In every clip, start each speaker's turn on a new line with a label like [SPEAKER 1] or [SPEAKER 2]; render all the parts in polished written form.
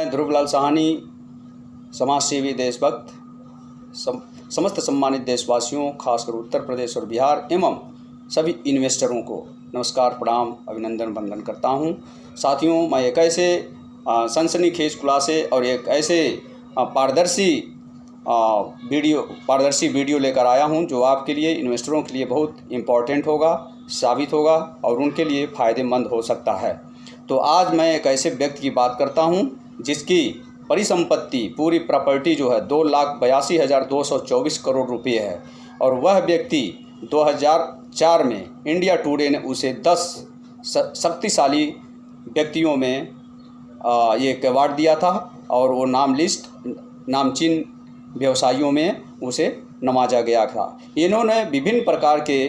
[SPEAKER 1] मैं ध्रुवलाल साहनी, समाजसेवी देशभक्त, समस्त सम्मानित देशवासियों, खासकर उत्तर प्रदेश और बिहार एवं सभी इन्वेस्टरों को नमस्कार, प्रणाम, अभिनंदन, वंदन करता हूं। साथियों, मैं एक ऐसे सनसनीखेज खुलासे और एक ऐसे पारदर्शी वीडियो लेकर आया हूं जो आपके लिए, इन्वेस्टरों के लिए बहुत इम्पॉर्टेंट होगा, साबित होगा और उनके लिए फ़ायदेमंद हो सकता है। तो आज मैं एक ऐसे व्यक्ति की बात करता हूं जिसकी परिसंपत्ति, पूरी प्रॉपर्टी जो है 2,82,224 करोड़ रुपये है और वह व्यक्ति 2004 में इंडिया टुडे ने उसे 10 शक्तिशाली व्यक्तियों में ये एक अवार्ड दिया था और वो नामचीन व्यवसायियों में उसे नवाजा गया था। इन्होंने विभिन्न प्रकार के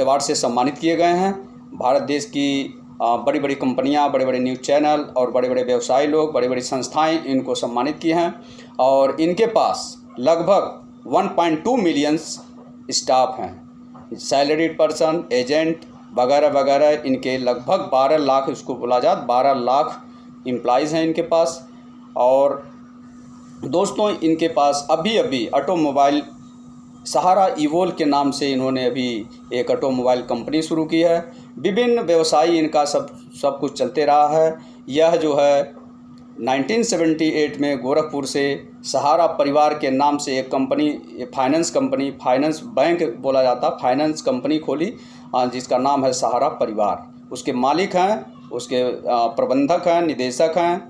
[SPEAKER 1] अवार्ड से सम्मानित किए गए हैं। भारत देश की बड़ी बड़ी कंपनियां, बड़े बड़े न्यूज़ चैनल और बड़े बड़े व्यवसायी लोग, बड़ी बड़ी संस्थाएं इनको सम्मानित किए हैं और इनके पास लगभग 1.2 मिलियन स्टाफ हैं, सैलरीड पर्सन, एजेंट वगैरह वगैरह। इनके लगभग 12 लाख, इसको बोला जाए 12 लाख एम्प्लॉइज़ हैं इनके पास। और दोस्तों, इनके पास अभी ऑटोमोबाइल सहारा इवोल के नाम से इन्होंने अभी एक ऑटोमोबाइल कंपनी शुरू की है। विभिन्न व्यवसाय इनका सब कुछ चलते रहा है। यह जो है 1978 में गोरखपुर से सहारा परिवार के नाम से एक कंपनी, फाइनेंस बैंक बोला जाता, फाइनेंस कंपनी खोली जिसका नाम है सहारा परिवार। उसके मालिक हैं, उसके प्रबंधक हैं, निदेशक हैं,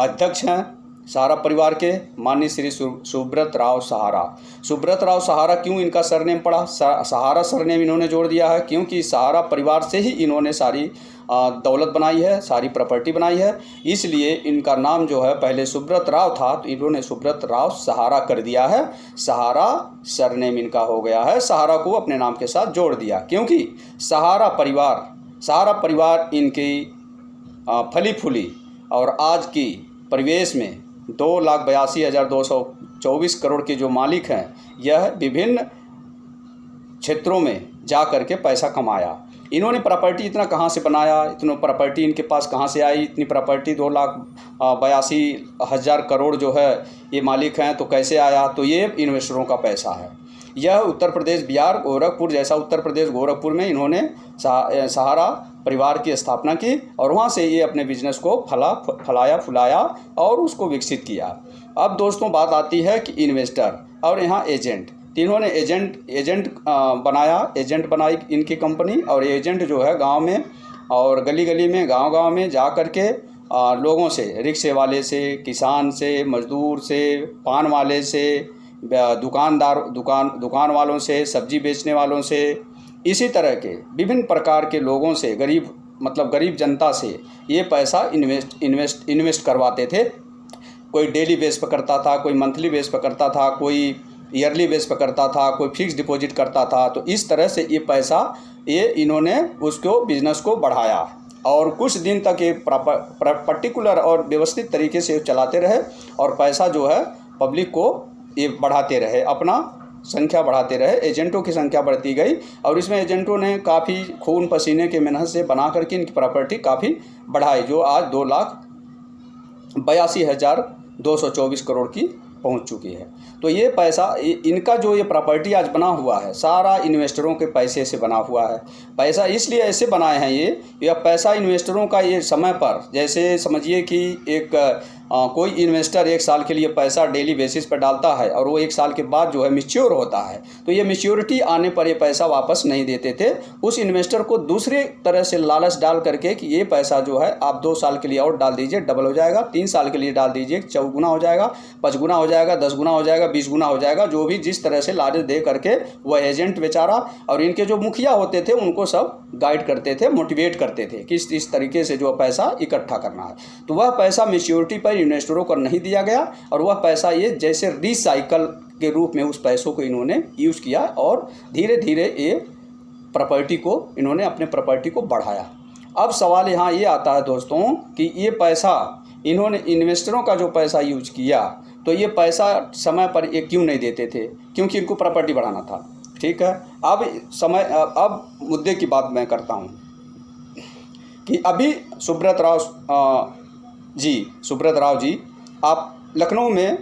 [SPEAKER 1] अध्यक्ष हैं सहारा परिवार के माननीय श्री सुब्रत राव सहारा। सुब्रत राव सहारा क्यों इनका सरनेम पड़ा? सहारा सरनेम इन्होंने जोड़ दिया है क्योंकि सहारा परिवार से ही इन्होंने सारी दौलत बनाई है, सारी प्रॉपर्टी बनाई है। इसलिए इनका नाम जो है पहले सुब्रत राव था तो इन्होंने सुब्रत राव सहारा कर दिया है। सहारा सरनेम इनका हो गया है, सहारा को अपने नाम के साथ जोड़ दिया क्योंकि सहारा परिवार इनकी फली फूली और आज की परिवेश में 2,82,224 करोड़ के जो मालिक हैं, यह विभिन्न क्षेत्रों में जा कर के पैसा कमाया। इन्होंने प्रॉपर्टी इतना कहाँ से बनाया, इतनी प्रॉपर्टी इनके पास कहाँ से आई? इतनी प्रॉपर्टी 2,82,000 करोड़ जो है ये मालिक हैं, तो कैसे आया? तो ये इन्वेस्टरों का पैसा है। यह उत्तर प्रदेश, बिहार, गोरखपुर जैसा उत्तर प्रदेश, गोरखपुर में इन्होंने सहारा परिवार की स्थापना की और वहाँ से ये अपने बिजनेस को फलाया फुलाया और उसको विकसित किया। अब दोस्तों, बात आती है कि इन्वेस्टर और यहाँ एजेंट। इन्होंने एजेंट बनाई इनकी कंपनी और एजेंट जो है गांव में और गली गली में, गांव में जा कर के लोगों से, रिक्शे वाले से, किसान से, मजदूर से, पान वाले से, दुकान वालों से, सब्जी बेचने वालों से, इसी तरह के विभिन्न प्रकार के लोगों से, गरीब जनता से ये पैसा इन्वेस्ट करवाते थे। कोई डेली बेस पर करता था, कोई मंथली बेस पर करता था, कोई ईयरली बेस पर करता था, कोई फिक्स डिपॉजिट करता था। तो इस तरह से ये इन्होंने उसको बिजनेस को बढ़ाया और कुछ दिन तक ये पर्टिकुलर और व्यवस्थित तरीके से चलाते रहे और पैसा जो है पब्लिक को ये बढ़ाते रहे, अपना संख्या बढ़ाते रहे। एजेंटों की संख्या बढ़ती गई और इसमें एजेंटों ने काफ़ी खून पसीने के मेहनत से बना करके इनकी प्रॉपर्टी काफ़ी बढ़ाई, जो आज 2,82,224 करोड़ की पहुंच चुकी है। तो ये पैसा, इनका जो ये प्रॉपर्टी आज बना हुआ है, सारा इन्वेस्टरों के पैसे से बना हुआ है। पैसा इसलिए ऐसे बनाए हैं यह पैसा इन्वेस्टरों का, ये समय पर, जैसे समझिए कि कोई इन्वेस्टर 1 साल के लिए पैसा डेली बेसिस पर डालता है और वो 1 साल के बाद जो है मैच्योर होता है, तो ये मैच्योरिटी आने पर ये पैसा वापस नहीं देते थे। उस इन्वेस्टर को दूसरे तरह से लालच डाल करके कि ये पैसा जो है आप 2 साल के लिए और डाल दीजिए, डबल हो जाएगा, 3 साल के लिए डाल दीजिए, 4 गुना हो जाएगा, 5 गुना हो जाएगा, 10 गुना हो जाएगा, 20 गुना हो जाएगा, जो भी जिस तरह से लालच दे करके वह एजेंट बेचारा और इनके जो मुखिया होते थे उनको सब गाइड करते थे, मोटिवेट करते थे कि इस तरीके से जो पैसा इकट्ठा करना है। तो वह पैसा मैच्योरिटी पर इन्वेस्टरों को नहीं दिया गया और वह पैसा ये जैसे रिसाइकल के रूप में उस पैसों को इन्होंने यूज़ किया और धीरे धीरे ये अपने प्रॉपर्टी को बढ़ाया। अब सवाल यहाँ ये आता है दोस्तों कि ये पैसा इन्होंने, इन्वेस्टरों का जो पैसा यूज किया, तो ये पैसा समय पर ये क्यों नहीं देते थे? क्योंकि इनको प्रॉपर्टी बढ़ाना था। ठीक है, अब मुद्दे की बात मैं करता हूँ। कि अभी सुब्रत राव जी आप लखनऊ में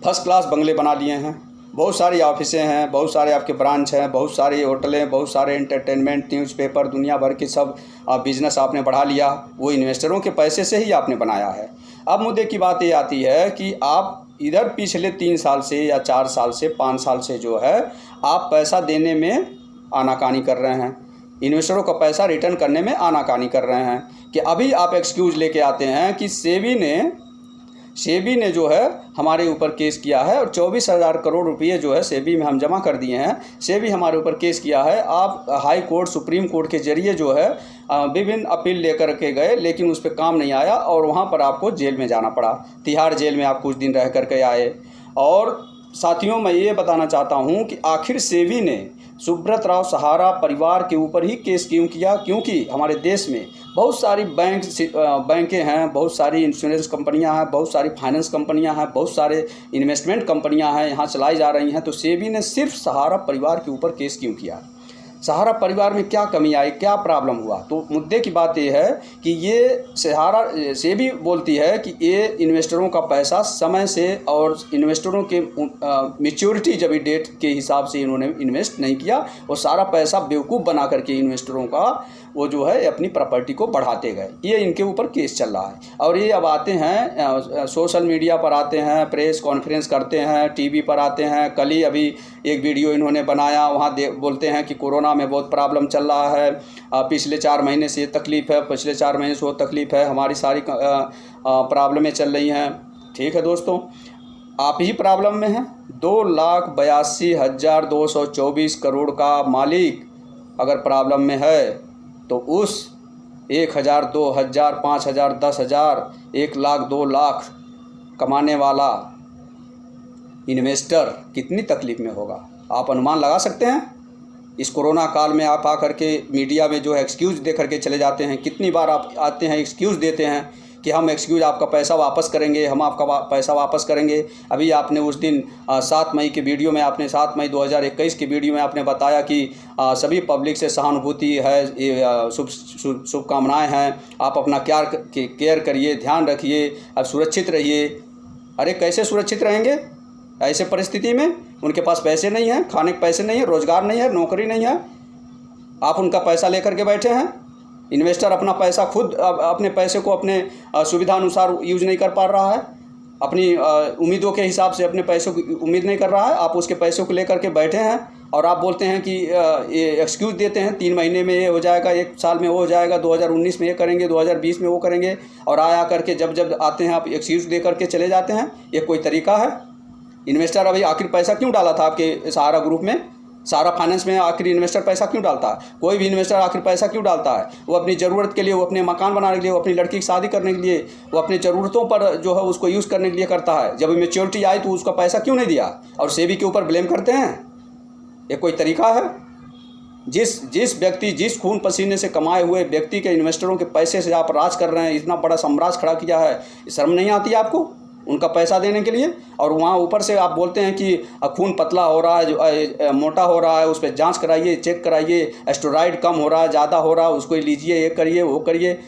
[SPEAKER 1] फर्स्ट क्लास बंगले बना लिए हैं, बहुत सारी ऑफिसें हैं, बहुत सारे आपके ब्रांच हैं, बहुत सारी होटलें, बहुत सारे एंटरटेनमेंट, न्यूज़पेपर, दुनिया भर के सब बिज़नेस आपने बढ़ा लिया। वो इन्वेस्टरों के पैसे से ही आपने बनाया है। अब मुद्दे की बात ये आती है कि आप इधर पिछले 3 साल से या 4 साल से 5 साल से जो है आप पैसा देने में आनाकानी कर रहे हैं, इन्वेस्टरों का पैसा रिटर्न करने में आनाकानी कर रहे हैं। कि अभी आप एक्सक्यूज़ लेके आते हैं कि सेबी ने जो है हमारे ऊपर केस किया है और 24,000 करोड़ रुपये जो है सेबी में हम जमा कर दिए हैं। सेबी हमारे ऊपर केस किया है। आप हाई कोर्ट, सुप्रीम कोर्ट के ज़रिए जो है विभिन्न अपील लेकर के गए, लेकिन उस पर काम नहीं आया और वहाँ पर आपको जेल में जाना पड़ा। तिहाड़ जेल में आप कुछ दिन रह करके आए। और साथियों, मैं ये बताना चाहता हूँ कि आखिर सेबी ने सुब्रत राव सहारा परिवार के ऊपर ही केस क्यों किया? क्योंकि हमारे देश में बहुत सारी बैंकें हैं, बहुत सारी इंश्योरेंस कंपनियां हैं, बहुत सारी फाइनेंस कंपनियां हैं, बहुत सारे इन्वेस्टमेंट कंपनियां हैं, यहाँ चलाई जा रही हैं। तो सेबी ने सिर्फ सहारा परिवार के ऊपर केस क्यों किया? सहारा परिवार में क्या कमी आई, क्या प्रॉब्लम हुआ? तो मुद्दे की बात यह है कि ये सेबी बोलती है कि ये इन्वेस्टरों का पैसा समय से और इन्वेस्टरों के मैच्योरिटी जब डेट के हिसाब से इन्होंने इन्वेस्ट नहीं किया और सारा पैसा बेवकूफ़ बना करके इन्वेस्टरों का वो जो है अपनी प्रॉपर्टी को बढ़ाते गए। ये इनके ऊपर केस चल रहा है। और ये अब आते हैं सोशल मीडिया पर आते हैं, प्रेस कॉन्फ्रेंस करते हैं, टीवी पर आते हैं। कल ही अभी एक वीडियो इन्होंने बनाया, वहाँ बोलते हैं कि कोरोना में बहुत प्रॉब्लम चल रहा है, पिछले 4 महीने से ये तकलीफ़ है, पिछले 4 महीने से वो तकलीफ़ है, हमारी सारी प्रॉब्लमें चल रही हैं। ठीक है दोस्तों, आप ही प्रॉब्लम में हैं। 2,82,224 करोड़ का मालिक अगर प्रॉब्लम में है तो उस 1,000, 2,000, 5,000, 10,000, 1 लाख, 2 लाख कमाने वाला इन्वेस्टर कितनी तकलीफ़ में होगा? आप अनुमान लगा सकते हैं? इस कोरोना काल में आप आकर के मीडिया में जो है एक्सक्यूज़ दे करके चले जाते हैं। कितनी बार आप आते हैं, एक्सक्यूज़ देते हैं कि हम आपका पैसा वापस करेंगे, हम आपका पैसा वापस करेंगे। अभी आपने उस दिन 7 मई के वीडियो में 7 मई 2021 के वीडियो में आपने बताया कि सभी पब्लिक से सहानुभूति है, शुभकामनाएँ हैं, आप अपना केयर करिए, ध्यान रखिए, अब सुरक्षित रहिए। अरे कैसे सुरक्षित रहेंगे ऐसे परिस्थिति में? उनके पास पैसे नहीं हैं, खाने के पैसे नहीं हैं, रोज़गार नहीं है, नौकरी नहीं है, आप उनका पैसा लेकर के बैठे हैं। इन्वेस्टर अपना पैसा खुद अपने पैसे को अपने सुविधा अनुसार यूज नहीं कर पा रहा है, अपनी उम्मीदों के हिसाब से अपने पैसों की उम्मीद नहीं कर रहा है। आप उसके पैसों को लेकर के बैठे हैं और आप बोलते हैं कि ये एक्सक्यूज़ देते हैं, 3 महीने में ये हो जाएगा, 1 साल में वो हो जाएगा, 2019 में ये करेंगे, 2020 में वो करेंगे। और आया करके जब आते हैं आप एक्सक्यूज़ दे करके चले जाते हैं। ये कोई तरीका है? इन्वेस्टर अभी आखिर पैसा क्यों डाला था आपके सहारा ग्रुप में, सहारा फाइनेंस में? आखिर इन्वेस्टर पैसा क्यों डालता है? कोई भी इन्वेस्टर आखिर पैसा क्यों डालता है? वो अपनी ज़रूरत के लिए, वो अपने मकान बनाने के लिए, वो अपनी लड़की की शादी करने के लिए, वो अपनी ज़रूरतों पर जो है उसको यूज़ करने के लिए करता है। जब मैच्योरिटी आई तो उसका पैसा क्यों नहीं दिया और सेबी के ऊपर ब्लेम करते हैं? ये कोई तरीका है? जिस व्यक्ति, जिस खून पसीने से कमाए हुए व्यक्ति के इन्वेस्टरों के पैसे से आप राज कर रहे हैं, इतना बड़ा साम्राज्य खड़ा किया है, शर्म नहीं आती आपको उनका पैसा देने के लिए? और वहाँ ऊपर से आप बोलते हैं कि खून पतला हो रहा है, मोटा हो रहा है, उस पर जांच कराइए, चेक कराइए, एस्टेरॉइड कम हो रहा है, ज़्यादा हो रहा है, उसको लीजिए, ये करिए, वो करिए।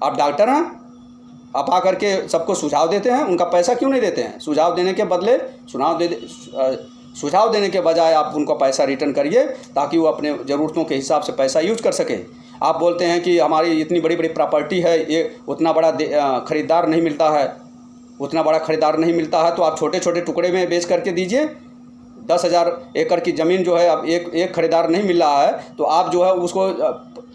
[SPEAKER 1] आप डॉक्टर हैं, आप आकर के सबको सुझाव देते हैं, उनका पैसा क्यों नहीं देते हैं? सुझाव देने के बदले सुझाव देने के बजाय आप उनका पैसा रिटर्न करिए ताकि वो अपने ज़रूरतों के हिसाब से पैसा यूज कर सके। आप बोलते हैं कि हमारी इतनी बड़ी बड़ी प्रॉपर्टी है, ये उतना बड़ा ख़रीदार नहीं मिलता है, उतना बड़ा ख़रीदार नहीं मिलता है, तो आप छोटे छोटे टुकड़े में बेच करके दीजिए। 10,000 एकड़ की ज़मीन जो है अब एक ख़रीदार नहीं मिल रहा है, तो आप जो है उसको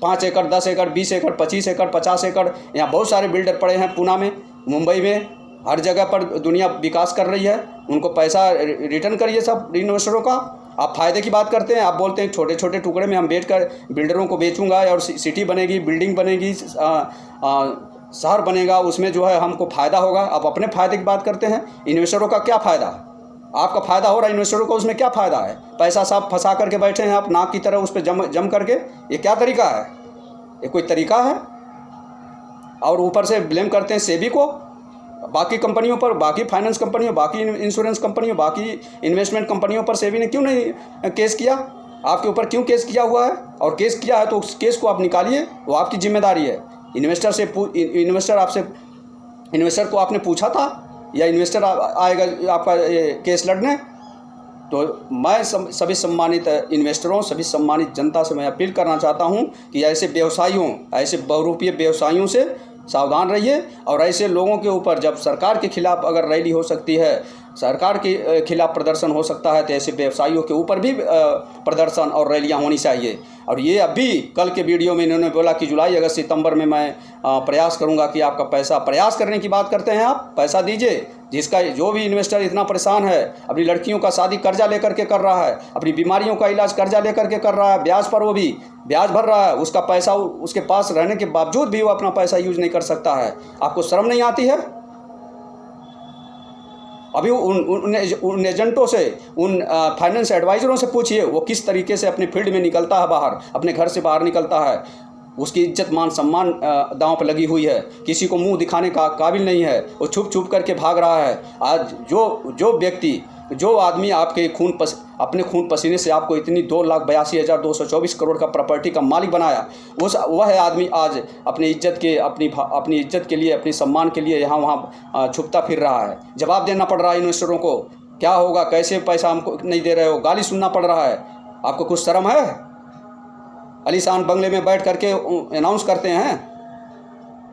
[SPEAKER 1] 5 एकड़, 10 एकड़, 20 एकड़, 25 एकड़, 50 एकड़, यहाँ बहुत सारे बिल्डर पड़े हैं, पूना में, मुंबई में, हर जगह पर दुनिया विकास कर रही है, उनको पैसा रिटर्न करिए सब इन्वेस्टरों का। आप फ़ायदे की बात करते हैं, आप बोलते हैं छोटे छोटे टुकड़े में हम बेचकर बिल्डरों को बेचूंगा और सिटी बनेगी, बिल्डिंग बनेगी, शहर बनेगा, उसमें जो है हमको फ़ायदा होगा। आप अपने फ़ायदे की बात करते हैं, इन्वेस्टरों का क्या फ़ायदा? आपका फ़ायदा हो रहा है, इन्वेस्टरों को उसमें क्या फ़ायदा है? पैसा सब फंसा करके बैठे हैं आप नाक की तरह उस पर जम करके। ये क्या तरीका है? ये कोई तरीका है? और ऊपर से ब्लेम करते हैं सेबी को, बाकी कंपनियों पर, बाकी फाइनेंस कंपनियों, बाकी इंश्योरेंस कंपनियों, बाकी इन्वेस्टमेंट कंपनियों पर सेबी ने क्यों नहीं केस किया? आपके ऊपर क्यों केस किया हुआ है, और केस किया है तो उस केस को आप निकालिए, वो आपकी जिम्मेदारी है। इन्वेस्टर को आपने पूछा था, या इन्वेस्टर आएगा आपका केस लड़ने? तो मैं सभी सम्मानित इन्वेस्टरों, सभी सम्मानित जनता से मैं अपील करना चाहता हूं कि ऐसे व्यवसायियों, ऐसे बहुरूपीय व्यवसायियों से सावधान रहिए। और ऐसे लोगों के ऊपर जब सरकार के खिलाफ अगर रैली हो सकती है, सरकार के खिलाफ प्रदर्शन हो सकता है, तो ऐसे व्यवसायियों के ऊपर भी प्रदर्शन और रैलियां होनी चाहिए। और ये अभी कल के वीडियो में इन्होंने बोला कि जुलाई, अगस्त, सितंबर में मैं प्रयास करूंगा कि आपका पैसा, प्रयास करने की बात करते हैं आप, पैसा दीजिए। जिसका जो भी इन्वेस्टर इतना परेशान है, अपनी लड़कियों का शादी कर्जा लेकर के कर रहा है, अपनी बीमारियों का इलाज कर्जा लेकर के कर रहा है, ब्याज पर वो भी ब्याज भर रहा है, उसका पैसा उसके पास रहने के बावजूद भी वो अपना पैसा यूज नहीं कर सकता है। आपको शर्म नहीं आती है? अभी उन एजेंटों से, उन फाइनेंस एडवाइज़रों से पूछिए वो किस तरीके से अपने फील्ड में निकलता है बाहर, अपने घर से बाहर निकलता है। उसकी इज्जत मान सम्मान दांव पर लगी हुई है, किसी को मुंह दिखाने का काबिल नहीं है, वो छुप छुप करके भाग रहा है। आज जो व्यक्ति, जो आदमी आपके अपने खून पसीने से आपको इतनी 2,82,224 करोड़ का प्रॉपर्टी का मालिक बनाया, वह आदमी आज अपनी इज्जत के लिए, अपने सम्मान के लिए यहाँ वहाँ छुपता फिर रहा है। जवाब देना पड़ रहा है इन्वेस्टरों को। क्या होगा, कैसे पैसा हमको नहीं दे रहे हो, गाली सुनना पड़ रहा है। आपको कुछ शर्म है? आलीशान बंगले में बैठ करके अनाउंस करते हैं,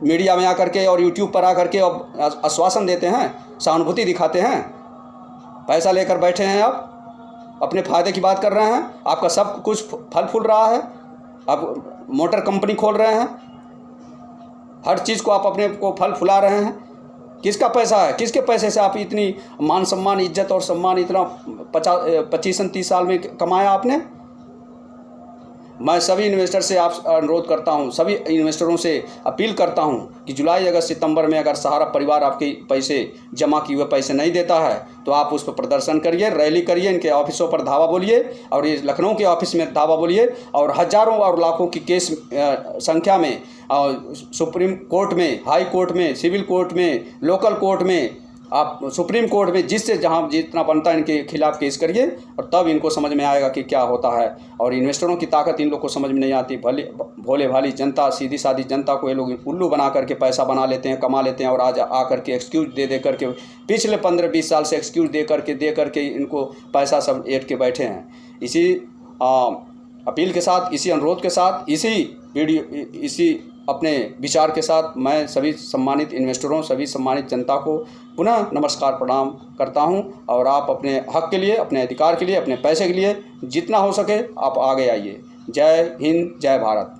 [SPEAKER 1] मीडिया में आकर के और यूट्यूब पर आकर के और आश्वासन देते हैं, सहानुभूति दिखाते हैं। पैसा लेकर बैठे हैं आप, अपने फ़ायदे की बात कर रहे हैं। आपका सब कुछ फल फूल रहा है, आप मोटर कंपनी खोल रहे हैं, हर चीज़ को आप अपने को फल फुला रहे हैं। किसका पैसा है? किसके पैसे से आप इतनी मान सम्मान, इज्जत और सम्मान इतना 25-30 साल में कमाया आपने? मैं सभी इन्वेस्टर से आप अनुरोध करता हूं, सभी इन्वेस्टरों से अपील करता हूं कि जुलाई, अगस्त, सितंबर में अगर सहारा परिवार आपके पैसे, जमा किए हुए पैसे नहीं देता है तो आप उस पर प्रदर्शन करिए, रैली करिए, इनके ऑफिसों पर धावा बोलिए, और ये लखनऊ के ऑफिस में धावा बोलिए, और हजारों और लाखों की केस संख्या में सुप्रीम कोर्ट में, हाई कोर्ट में, सिविल कोर्ट में, लोकल कोर्ट में, आप सुप्रीम कोर्ट में, जिससे जहां जितना बनता है इनके खिलाफ केस करिए, और तब इनको समझ में आएगा कि क्या होता है। और इन्वेस्टरों की ताकत इन लोग को समझ में नहीं आती। भोले भाली जनता, सीधी सादी जनता को ये लोग उल्लू बना करके पैसा बना लेते हैं, कमा लेते हैं, और आज आकर के एक्सक्यूज दे करके, पिछले 15-20 साल से एक्सक्यूज दे करके इनको पैसा सब ऐंठ के बैठे हैं। इसी अपील के साथ, इसी अनुरोध के साथ, इसी अपने विचार के साथ मैं सभी सम्मानित इन्वेस्टरों, सभी सम्मानित जनता को पुनः नमस्कार प्रणाम करता हूं। और आप अपने हक के लिए, अपने अधिकार के लिए, अपने पैसे के लिए जितना हो सके आप आगे आइए। जय हिंद, जय भारत।